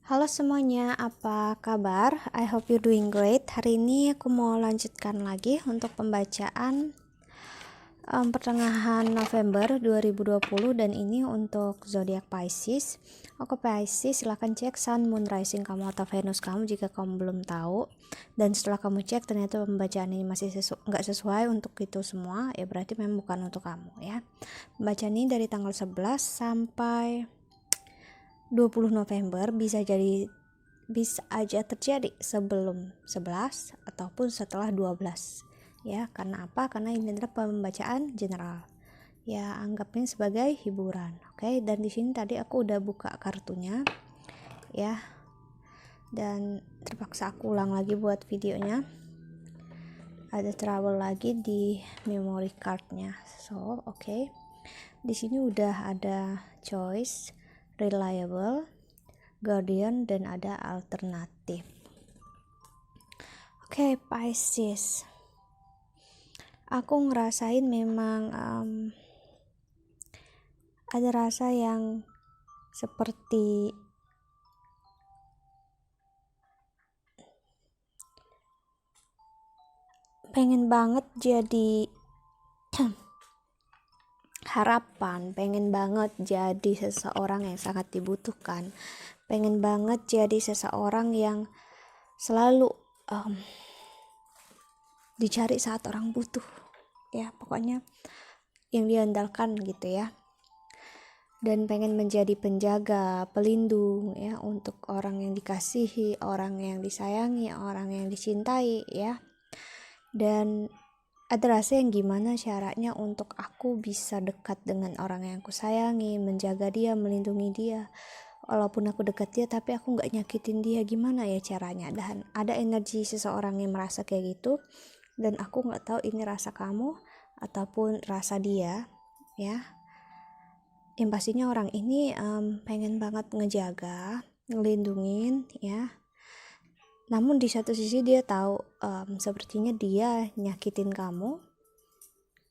Halo semuanya, apa kabar? I hope you're doing great. Hari ini aku mau lanjutkan lagi untuk pembacaan pertengahan November 2020 dan ini untuk zodiak Pisces. Oke Pisces, silahkan cek Sun, Moon, Rising kamu atau Venus kamu jika kamu belum tahu. Dan setelah kamu cek ternyata pembacaan ini masih nggak sesuai untuk itu semua, ya berarti memang bukan untuk kamu ya. Pembacaan ini dari tanggal 11 sampai 20 November bisa aja terjadi sebelum 11 ataupun setelah 12 ya. Karena apa? Karena ini adalah pembacaan general ya, anggapnya sebagai hiburan. Oke, dan di sini tadi aku udah buka kartunya ya, dan terpaksa aku ulang lagi buat videonya. Ada trouble lagi di memory cardnya. So oke. Di sini udah ada choice, reliable, guardian, dan ada alternatif. Oke, Pisces. Aku ngerasain memang ada rasa yang seperti pengen banget jadi harapan, pengen banget jadi seseorang yang sangat dibutuhkan, pengen banget jadi seseorang yang selalu dicari saat orang butuh ya, pokoknya yang diandalkan gitu ya, dan pengen menjadi penjaga, pelindung ya untuk orang yang dikasihi, orang yang disayangi, orang yang dicintai ya. Dan ada rasa yang gimana caranya untuk aku bisa dekat dengan orang yang aku sayangi, menjaga dia, melindungi dia. Walaupun aku dekat dia tapi aku gak nyakitin dia, gimana ya caranya. Dan ada energi seseorang yang merasa kayak gitu, dan aku gak tahu ini rasa kamu ataupun rasa dia ya. Yang pastinya orang ini pengen banget ngejaga, ngelindungin ya. Namun di satu sisi dia tahu sepertinya dia nyakitin kamu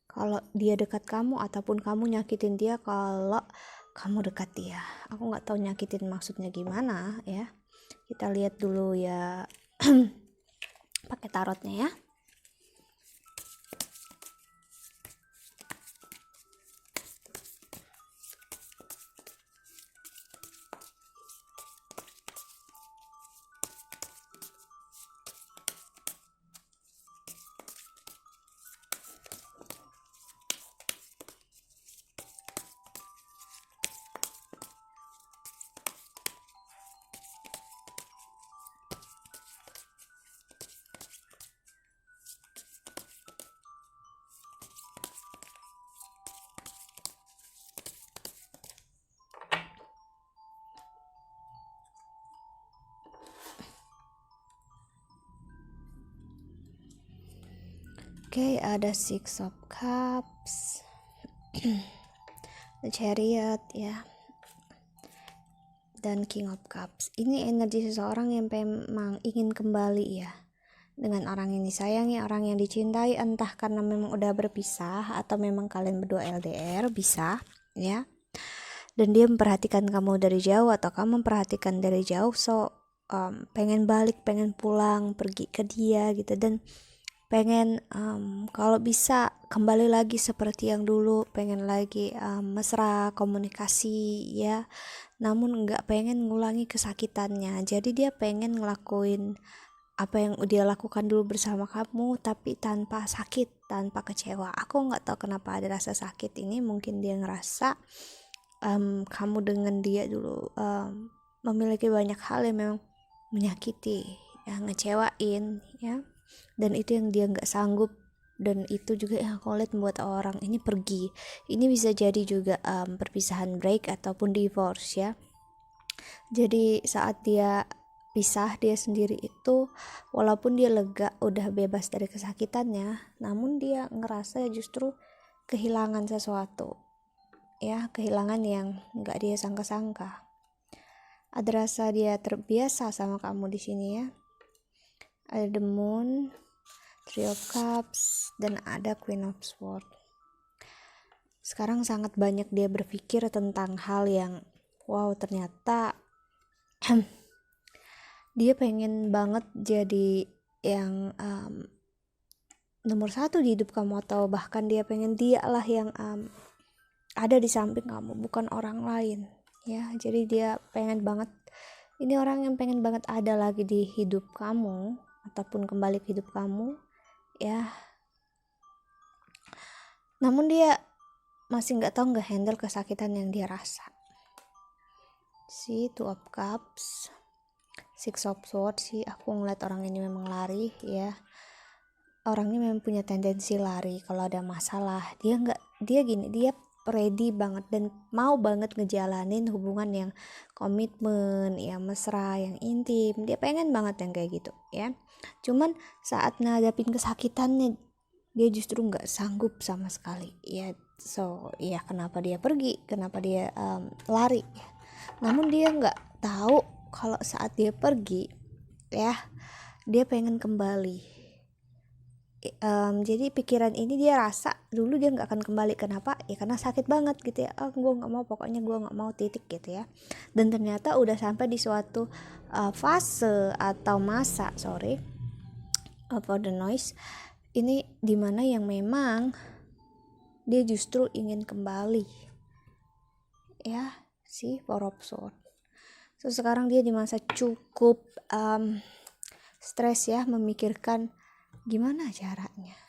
kalau dia dekat kamu, ataupun kamu nyakitin dia kalau kamu dekat dia. Aku nggak tahu nyakitin maksudnya gimana ya. Kita lihat dulu ya pakai tarotnya ya. Oke, ada Six of Cups, The Chariot ya, dan King of Cups. Ini energi seseorang yang memang ingin kembali ya dengan orang yang disayangi, orang yang dicintai, entah karena memang udah berpisah atau memang kalian berdua LDR, bisa ya. Dan dia memperhatikan kamu dari jauh atau kamu memperhatikan dari jauh, so pengen balik, pengen pulang, pergi ke dia gitu, dan pengen kalau bisa kembali lagi seperti yang dulu, pengen lagi mesra, komunikasi ya, namun nggak pengen ngulangi kesakitannya. Jadi dia pengen ngelakuin apa yang dia lakukan dulu bersama kamu, tapi tanpa sakit, tanpa kecewa. Aku nggak tahu kenapa ada rasa sakit ini, mungkin dia ngerasa kamu dengan dia dulu memiliki banyak hal yang memang menyakiti ya, ngecewain ya, dan itu yang dia nggak sanggup, dan itu juga yang aku lihat membuat orang ini pergi. Ini bisa jadi juga perpisahan, break ataupun divorce ya. Jadi saat dia pisah, dia sendiri itu walaupun dia lega udah bebas dari kesakitannya, namun dia ngerasa justru kehilangan sesuatu ya, kehilangan yang nggak dia sangka-sangka. Ada rasa dia terbiasa sama kamu di sini ya. Ada The Moon, Three of Cups, dan ada Queen of Swords. Sekarang sangat banyak dia berpikir tentang hal yang wow, ternyata dia pengen banget jadi yang nomor satu di hidup kamu, atau bahkan dia pengen dia lah yang ada di samping kamu, bukan orang lain ya. Jadi dia pengen banget, ini orang yang pengen banget ada lagi di hidup kamu ataupun kembali ke hidup kamu ya. Namun dia masih nggak tahu nggak handle kesakitan yang dia rasa. Si Two of Cups, Six of Swords sih, aku ngeliat orang ini memang lari ya. Orangnya memang punya tendensi lari kalau ada masalah. Dia ready banget dan mau banget ngejalanin hubungan yang komitmen, yang mesra, yang intim. Dia pengen banget yang kayak gitu ya. Cuman saat ngadapin kesakitannya, dia justru nggak sanggup sama sekali ya. So ya, kenapa dia pergi, kenapa dia lari. Namun dia nggak tahu kalau saat dia pergi ya, dia pengen kembali. Jadi pikiran ini dia rasa dulu dia nggak akan kembali. Kenapa ya? Karena sakit banget gitu ya. Gue nggak mau, pokoknya gue nggak mau, titik gitu ya. Dan ternyata udah sampai di suatu fase atau masa for the noise ini, dimana yang memang dia justru ingin kembali ya, si Four of Swords. So sekarang dia di masa cukup stres ya, memikirkan gimana caranya,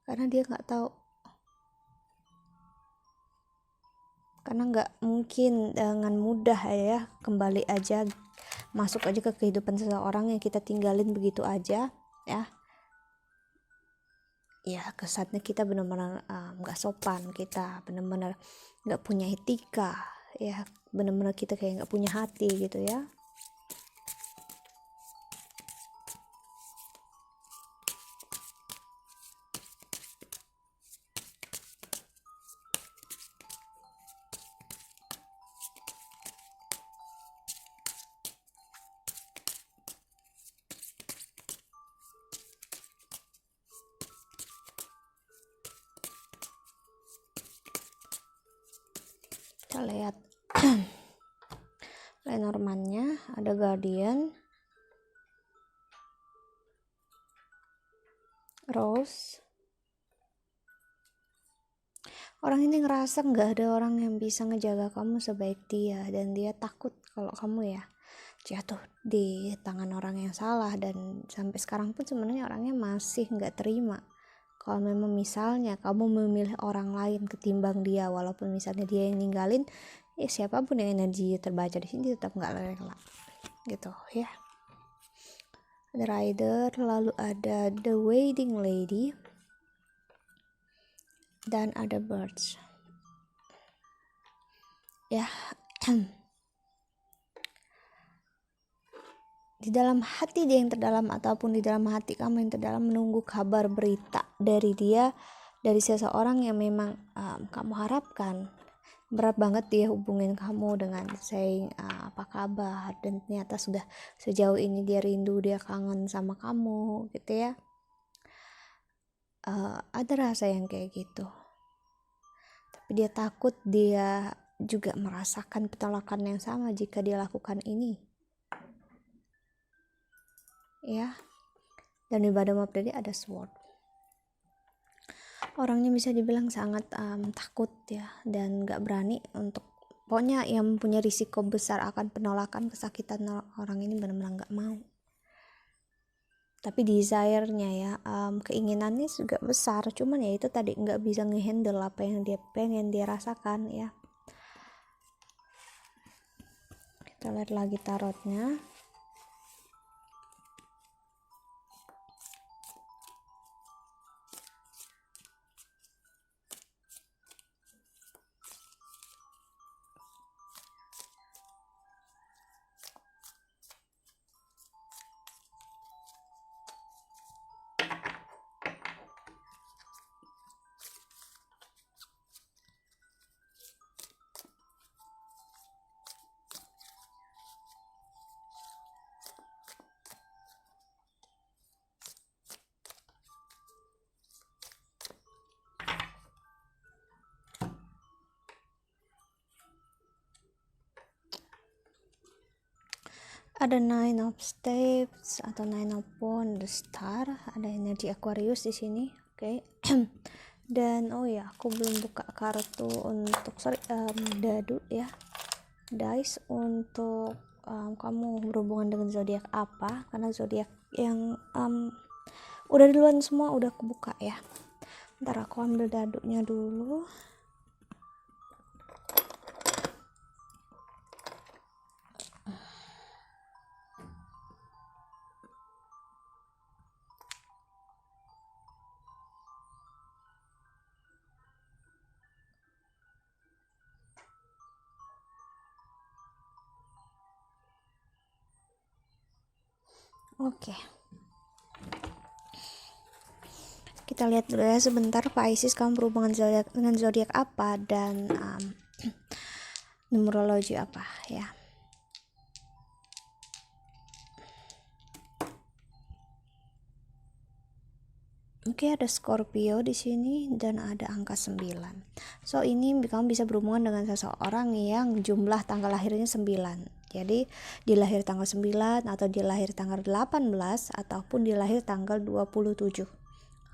karena dia nggak tahu, karena nggak mungkin dengan mudah ya kembali aja, masuk aja ke kehidupan seseorang yang kita tinggalin begitu aja ya. Ya kesannya kita benar-benar nggak sopan, kita benar-benar nggak punya etika ya, benar-benar kita kayak nggak punya hati gitu ya. Kita lihat Lenormandnya, ada Guardian, Rose. Orang ini ngerasa nggak ada orang yang bisa ngejaga kamu sebaik dia, dan dia takut kalau kamu ya jatuh di tangan orang yang salah. Dan sampai sekarang pun sebenarnya orangnya masih nggak terima kalau memang misalnya kamu memilih orang lain ketimbang dia, walaupun misalnya dia yang ninggalin, ya siapapun yang energi terbaca di sini tetap nggak rela gitu ya. Ada Rider, lalu ada The Waiting Lady, dan ada Birds ya. Di dalam hati dia yang terdalam, ataupun di dalam hati kamu yang terdalam, menunggu kabar berita dari dia, dari seseorang yang memang kamu harapkan. Berat banget dia hubungin kamu dengan saying apa kabar, dan ternyata sudah sejauh ini dia rindu, dia kangen sama kamu gitu ya. Ada rasa yang kayak gitu, tapi dia takut dia juga merasakan penolakan yang sama jika dia lakukan ini ya. Dan di bottom of the day ada Sword. Orangnya bisa dibilang sangat takut ya, dan gak berani untuk, pokoknya yang punya risiko besar akan penolakan, kesakitan orang ini benar-benar gak mau. Tapi desire-nya ya, keinginannya juga besar, cuman ya itu tadi gak bisa ngehandle apa yang dia pengen, dia rasakan ya. Kita lihat lagi tarotnya. Ada Nine of Staves atau Nine of Wands, the Star, ada energi Aquarius di sini, oke. Dan oh ya, aku belum buka kartu untuk dadu ya, dice untuk kamu berhubungan dengan zodiak apa, karena zodiak yang udah duluan semua udah kebuka ya. Ntar aku ambil dadunya dulu. Oke. Kita lihat dulu ya sebentar, Pisces, kamu berhubungan dengan zodiak apa dan numerologi apa ya. Oke, ada Scorpio di sini dan ada angka 9. So, ini kamu bisa berhubungan dengan seseorang yang jumlah tanggal lahirnya 9. Jadi, di lahir tanggal 9 atau di lahir tanggal 18 ataupun di lahir tanggal 27.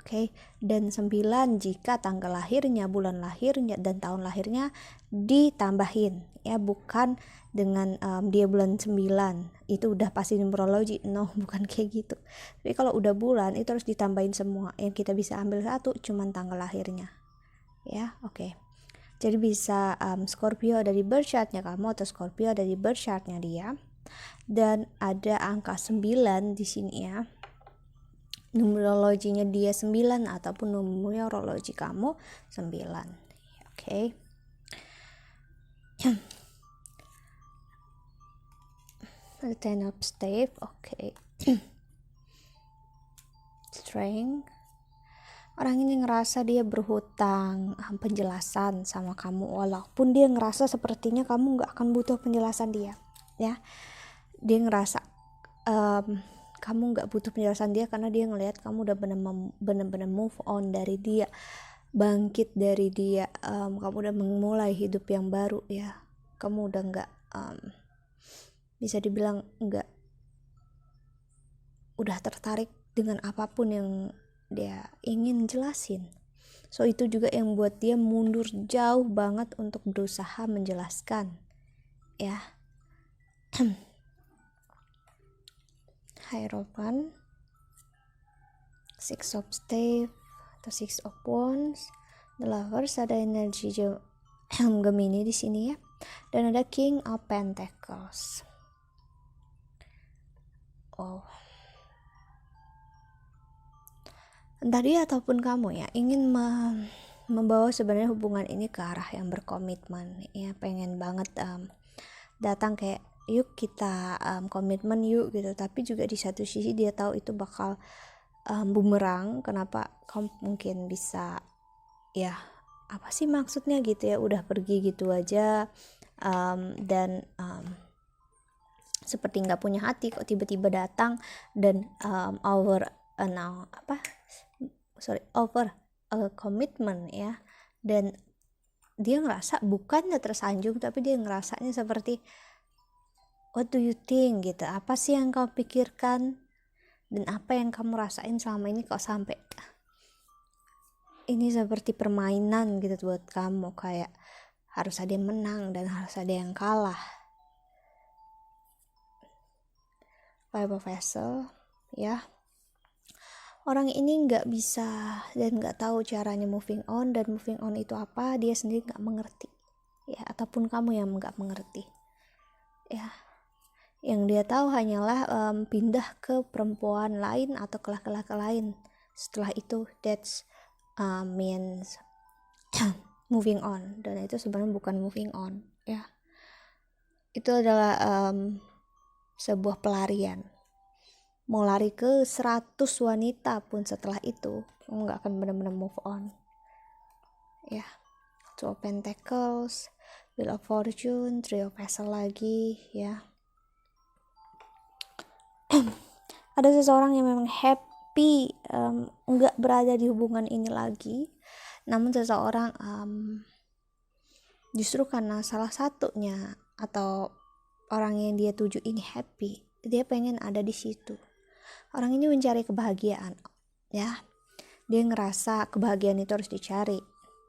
Oke, dan 9 jika tanggal lahirnya, bulan lahirnya dan tahun lahirnya ditambahin ya, bukan dengan dia bulan 9 itu udah pasti numerologi, no, bukan kayak gitu. Tapi kalau udah bulan itu harus ditambahin semua, yang kita bisa ambil satu cuman tanggal lahirnya ya. Oke, jadi bisa Scorpio ada di birth chartnya kamu atau Scorpio ada di birth chartnya dia, dan ada angka 9 di sini ya, numerologinya dia 9 ataupun numerologi kamu 9. Oke. The Ten of Staves, oke. Strength. Orang ini ngerasa dia berhutang penjelasan sama kamu, walaupun dia ngerasa sepertinya kamu gak akan butuh penjelasan dia ya. Dia ngerasa kamu gak butuh penjelasan dia karena dia ngelihat kamu udah bener-bener move on dari dia, bangkit dari dia, kamu udah memulai hidup yang baru ya. Kamu udah gak bisa dibilang enggak, udah tertarik dengan apapun yang dia ingin jelasin. So itu juga yang buat dia mundur jauh banget untuk berusaha menjelaskan ya. Hierophant, Six of Staves atau Six of Wands, The Lovers, ada energi Gemini di sini ya, dan ada King of Pentacles. Oh, entah dia ataupun kamu ya ingin membawa sebenarnya hubungan ini ke arah yang berkomitmen ya, pengen banget datang kayak yuk kita komitmen yuk gitu, tapi juga di satu sisi dia tahu itu bakal bumerang. Kenapa kamu mungkin bisa ya, apa sih maksudnya gitu ya, udah pergi gitu aja dan seperti nggak punya hati kok tiba-tiba datang dan over commitment ya, dan dia ngerasa bukannya tersanjung tapi dia ngerasanya seperti what do you think gitu, apa sih yang kau pikirkan dan apa yang kamu rasain selama ini kok sampai ini seperti permainan gitu buat kamu, kayak harus ada yang menang dan harus ada yang kalah. Five of Vessels ya, orang ini nggak bisa dan nggak tahu caranya moving on, dan moving on itu apa dia sendiri nggak mengerti ya, ataupun kamu yang nggak mengerti ya. Yang dia tahu hanyalah pindah ke perempuan lain atau ke laki-laki lain. Setelah itu that's means moving on, dan itu sebenarnya bukan moving on ya. Itu adalah sebuah pelarian. Mau lari ke 100 wanita pun setelah itu kamu gak akan benar-benar move on ya. Two of Pentacles, Wheel of Fortune, Three of Vessels lagi ya. Ada seseorang yang memang happy nggak berada di hubungan ini lagi, namun seseorang justru karena salah satunya atau orang yang dia tuju ini happy, dia pengen ada di situ. Orang ini mencari kebahagiaan, ya. Dia ngerasa kebahagiaan itu harus dicari.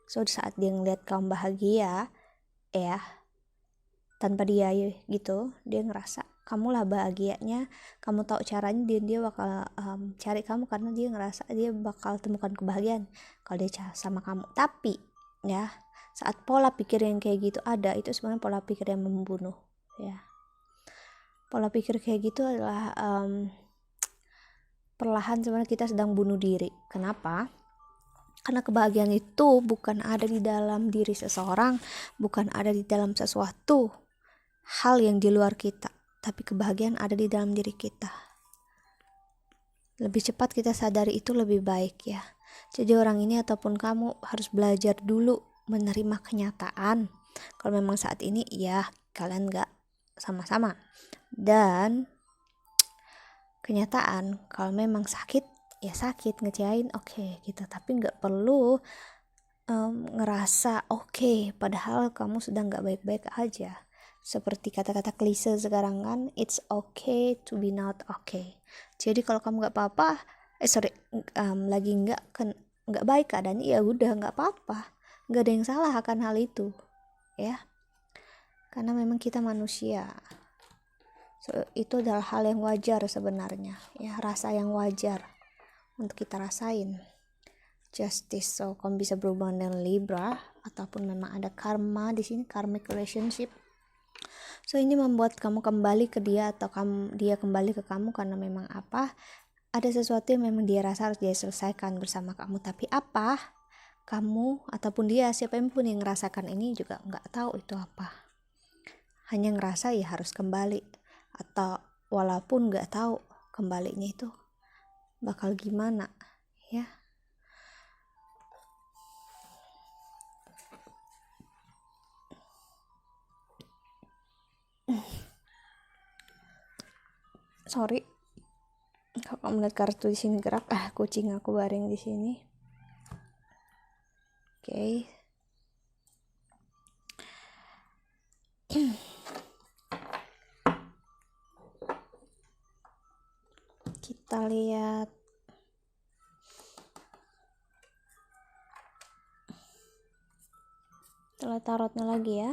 So saat dia ngeliat kamu bahagia, ya, tanpa dia gitu, dia ngerasa kamulah bahagianya, kamu tahu caranya, dia bakal cari kamu karena dia ngerasa dia bakal temukan kebahagiaan kalau dia sama kamu. Tapi ya, saat pola pikir yang kayak gitu ada, itu sebenarnya pola pikir yang membunuh, ya. Pola pikir kayak gitu adalah perlahan sebenarnya kita sedang bunuh diri. Kenapa? Karena kebahagiaan itu bukan ada di dalam diri seseorang, bukan ada di dalam sesuatu hal yang di luar kita, tapi kebahagiaan ada di dalam diri kita. Lebih cepat kita sadari itu lebih baik, ya. Jadi orang ini ataupun kamu harus belajar dulu menerima kenyataan kalau memang saat ini ya kalian gak sama-sama, dan kenyataan kalau memang sakit ya sakit, ngecewain oke, gitu. Tapi gak perlu ngerasa oke, padahal kamu sedang gak baik-baik aja. Seperti kata-kata klise sekarang kan, it's okay to be not okay. Jadi kalau kamu gak apa-apa, lagi gak baik keadaannya, ya udah gak apa-apa, gak ada yang salah akan hal itu, ya. Karena memang kita manusia. So, itu adalah hal yang wajar sebenarnya, ya, rasa yang wajar untuk kita rasain. Justice, so kamu bisa berhubungan dengan Libra ataupun memang ada karma di sini, karmic relationship. So ini membuat kamu kembali ke dia atau dia kembali ke kamu karena memang apa? Ada sesuatu yang memang dia rasa harus dia selesaikan bersama kamu. Tapi apa? Kamu ataupun dia, siapapun yang ngerasakan ini juga nggak tahu itu apa. Hanya ngerasa ya harus kembali, atau walaupun nggak tahu kembalinya itu bakal gimana, ya. Sorry kalau kamu lihat kartu di sini gerak, kucing aku baring di sini. Oke. Kita lihat tarotnya lagi, ya.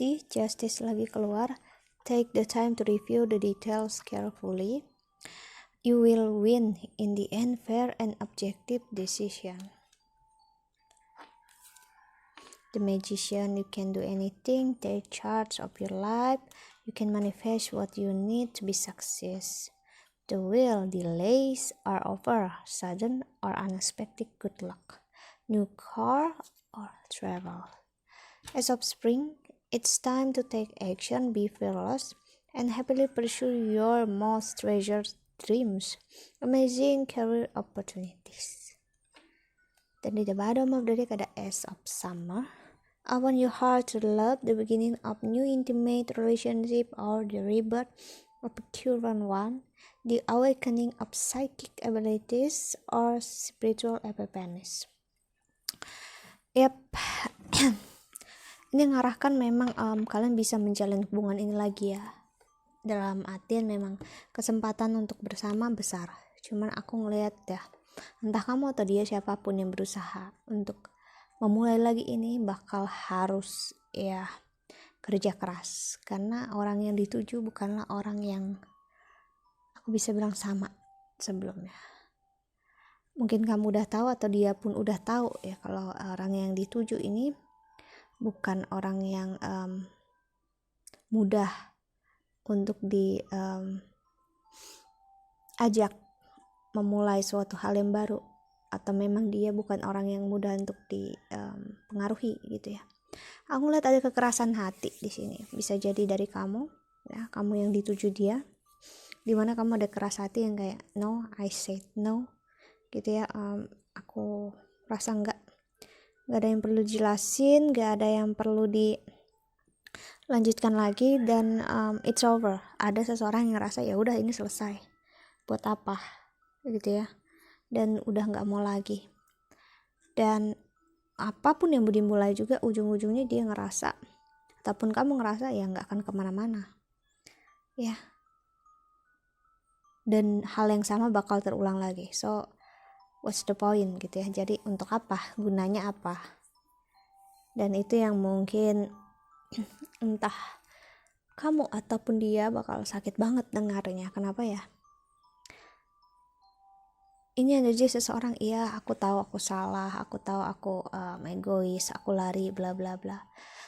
See, Justice lagi keluar. Take the time to review the details carefully. You will win in the end, fair and objective decision. The Magician, you can do anything, take charge of your life. You can manifest what you need to be success. The will, delays are over, sudden or unexpected good luck. New car or travel. As of spring, it's time to take action, be fearless, and happily pursue your most treasured dreams. Amazing career opportunities. Then di the bottom of the deck ada Ace of Summer. I want your heart to love, the beginning of new intimate relationship or the rebirth of a current one, the awakening of psychic abilities or spiritual epiphanies. Yep. Ini ngarahkan memang kalian bisa menjalin hubungan ini lagi, ya. Dalam artian memang kesempatan untuk bersama besar. Cuman aku ngelihat ya, entah kamu atau dia, siapapun yang berusaha untuk memulai lagi ini bakal harus ya kerja keras. Karena orang yang dituju bukanlah orang yang aku bisa bilang sama sebelumnya. Mungkin kamu udah tahu atau dia pun udah tahu ya kalau orang yang dituju ini bukan orang yang mudah untuk diajak memulai suatu hal yang baru, atau memang dia bukan orang yang mudah untuk dipengaruhi gitu, ya. Aku lihat ada kekerasan hati di sini. Bisa jadi dari kamu, ya, kamu yang dituju dia, dimana kamu ada keras hati yang kayak no, I said no, gitu ya. Aku rasa nggak ada yang perlu jelasin, nggak ada yang perlu dilanjutkan lagi, dan it's over. Ada seseorang yang ngerasa ya udah ini selesai, buat apa, gitu ya, dan udah nggak mau lagi. Dan apapun yang dimulai juga ujung-ujungnya dia ngerasa, ataupun kamu ngerasa ya nggak akan kemana-mana, ya. Dan hal yang sama bakal terulang lagi. So what's the point, gitu ya. Jadi untuk apa, gunanya apa? Dan itu yang mungkin entah kamu ataupun dia bakal sakit banget dengarnya. Kenapa ya? Ini energi seseorang, iya aku tahu aku salah, aku tahu aku egois, aku lari bla bla bla,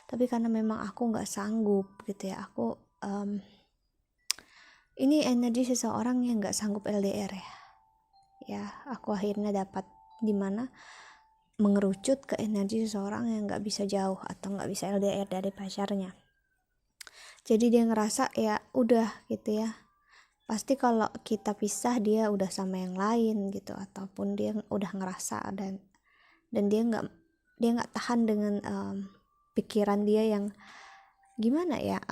tapi karena memang aku nggak sanggup, gitu ya. Aku ini energi seseorang yang nggak sanggup LDR, ya. Aku akhirnya dapat dimana mengerucut ke energi seseorang yang nggak bisa jauh atau nggak bisa LDR dari pacarnya. Jadi dia ngerasa ya udah, gitu ya, pasti kalau kita pisah dia udah sama yang lain, gitu, ataupun dia udah ngerasa dan dia nggak tahan dengan pikiran dia yang gimana ya,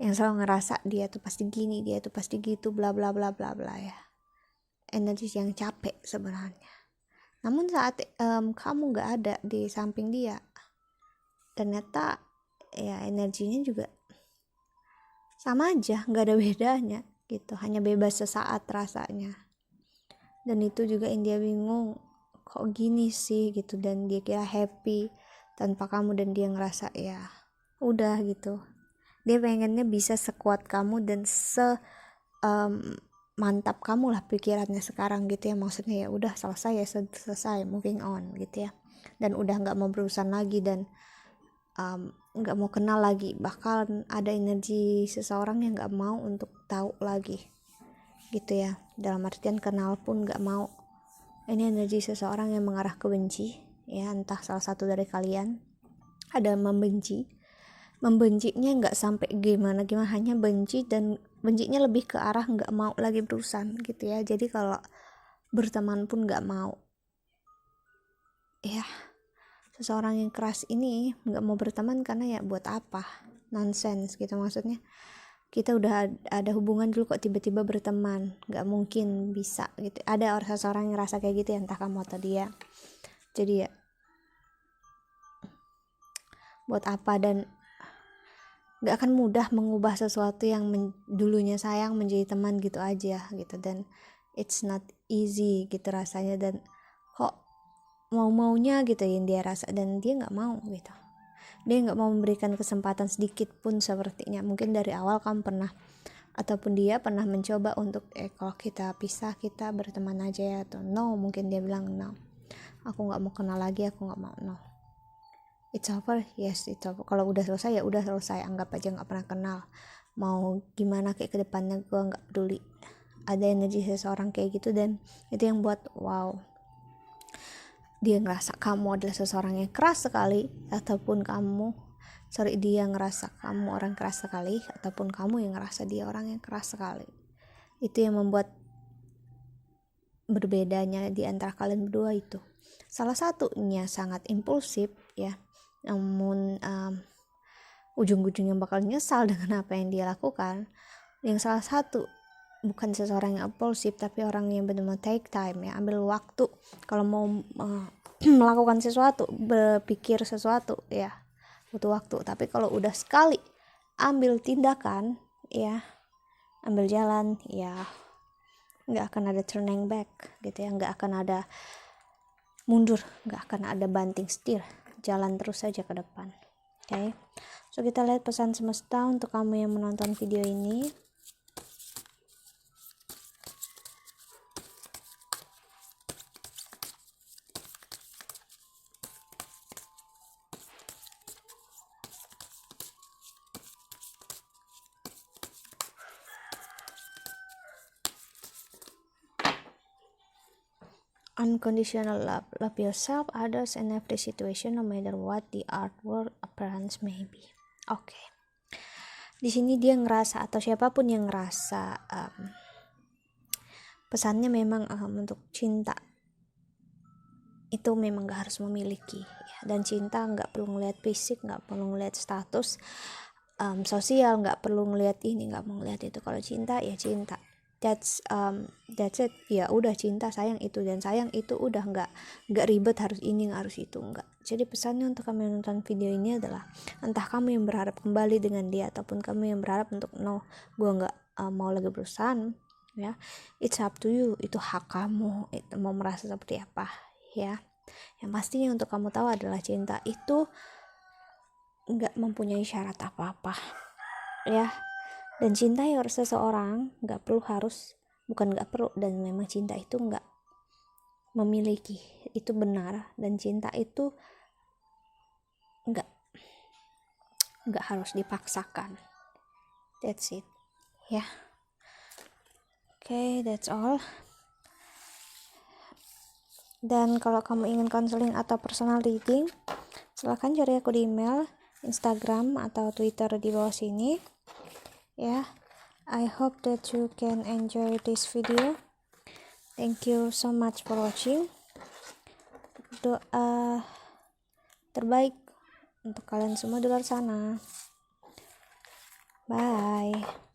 yang selalu ngerasa dia tuh pasti gini, dia tuh pasti gitu, bla bla bla bla bla, ya. Energi yang capek sebenarnya. Namun saat kamu nggak ada di samping dia, ternyata ya energinya juga sama aja, nggak ada bedanya, gitu. Hanya bebas sesaat rasanya. Dan itu juga yang dia bingung, kok gini sih, gitu. Dan dia kira happy tanpa kamu, dan dia ngerasa ya udah, gitu. Dia pengennya bisa sekuat kamu dan mantap kamu lah pikirannya sekarang, gitu ya. Maksudnya ya udah selesai, ya selesai, moving on, gitu ya. Dan udah nggak mau berurusan lagi, dan nggak mau kenal lagi. Bahkan ada energi seseorang yang nggak mau untuk tahu lagi, gitu ya. Dalam artian kenal pun nggak mau. Ini energi seseorang yang mengarah ke benci, ya. Entah salah satu dari kalian ada membencinya nggak sampai gimana, hanya benci, dan bencinya lebih ke arah nggak mau lagi berurusan, gitu ya. Jadi kalau berteman pun nggak mau, ya. Seseorang yang keras ini nggak mau berteman karena ya buat apa, nonsense, gitu. Maksudnya kita udah ada hubungan dulu, kok tiba-tiba berteman, nggak mungkin bisa, gitu. Ada seseorang yang rasa kayak gitu ya, entah kamu atau dia. Jadi ya buat apa, dan nggak akan mudah mengubah sesuatu yang dulunya sayang menjadi teman gitu aja, gitu. Dan it's not easy, gitu rasanya. Dan kok mau-maunya, gitu, yang dia rasa, dan dia nggak mau, gitu. Dia nggak mau memberikan kesempatan sedikit pun sepertinya. Mungkin dari awal kamu pernah, ataupun dia pernah mencoba untuk kalau kita pisah kita berteman aja ya, atau no, mungkin dia bilang no, aku nggak mau kenal lagi, aku nggak mau, no, it's over, yes it's over. Kalau udah selesai ya udah selesai, anggap aja nggak pernah kenal. Mau gimana kayak kedepannya gue nggak peduli. Ada energi seseorang kayak gitu, dan itu yang buat wow, dia ngerasa kamu adalah seseorang yang keras sekali, ataupun dia ngerasa kamu orang keras sekali, ataupun kamu yang ngerasa dia orang yang keras sekali. Itu yang membuat berbedanya di antara kalian berdua itu. Salah satunya sangat impulsif, ya, namun ujung-ujungnya bakal nyesal dengan apa yang dia lakukan. Yang salah satu bukan seseorang yang impulsif, tapi orang yang benar-benar take time, ya, ambil waktu kalau mau melakukan sesuatu, berpikir sesuatu, ya butuh waktu. Tapi kalau udah sekali ambil tindakan, ya ambil jalan, ya nggak akan ada turning back, gitu ya. Nggak akan ada mundur, nggak akan ada banting setir, jalan terus saja ke depan. Oke. So kita lihat pesan semesta untuk kamu yang menonton video ini. unconditional love. Love yourself, others, and every situation, no matter what the outward appearance may be. Oke. Di sini dia ngerasa, atau siapapun yang ngerasa pesannya memang untuk cinta itu memang gak harus memiliki ya. Dan cinta gak perlu ngeliat fisik, gak perlu ngeliat status sosial, gak perlu ngeliat ini, gak mau ngeliat itu. Kalau cinta ya cinta, that's it, ya udah, cinta, sayang itu, dan sayang itu udah nggak ribet harus ini harus itu, enggak. Jadi pesannya untuk kamu yang nonton video ini adalah, entah kamu yang berharap kembali dengan dia ataupun kamu yang berharap untuk no, gue nggak mau lagi berusaha, ya, it's up to you, itu hak kamu, itu mau merasa seperti apa, ya. Yang pastinya untuk kamu tahu adalah cinta itu nggak mempunyai syarat apa-apa, ya. Dan cintai seseorang bukan nggak perlu, dan memang cinta itu nggak memiliki, itu benar. Dan cinta itu nggak harus dipaksakan. That's it, ya. Okay, that's all. Dan kalau kamu ingin konseling atau personal reading, silahkan cari aku di email, Instagram, atau Twitter di bawah sini, ya. I hope that you can enjoy this video. Thank you so much for watching. Doa terbaik untuk kalian semua di luar sana. Bye.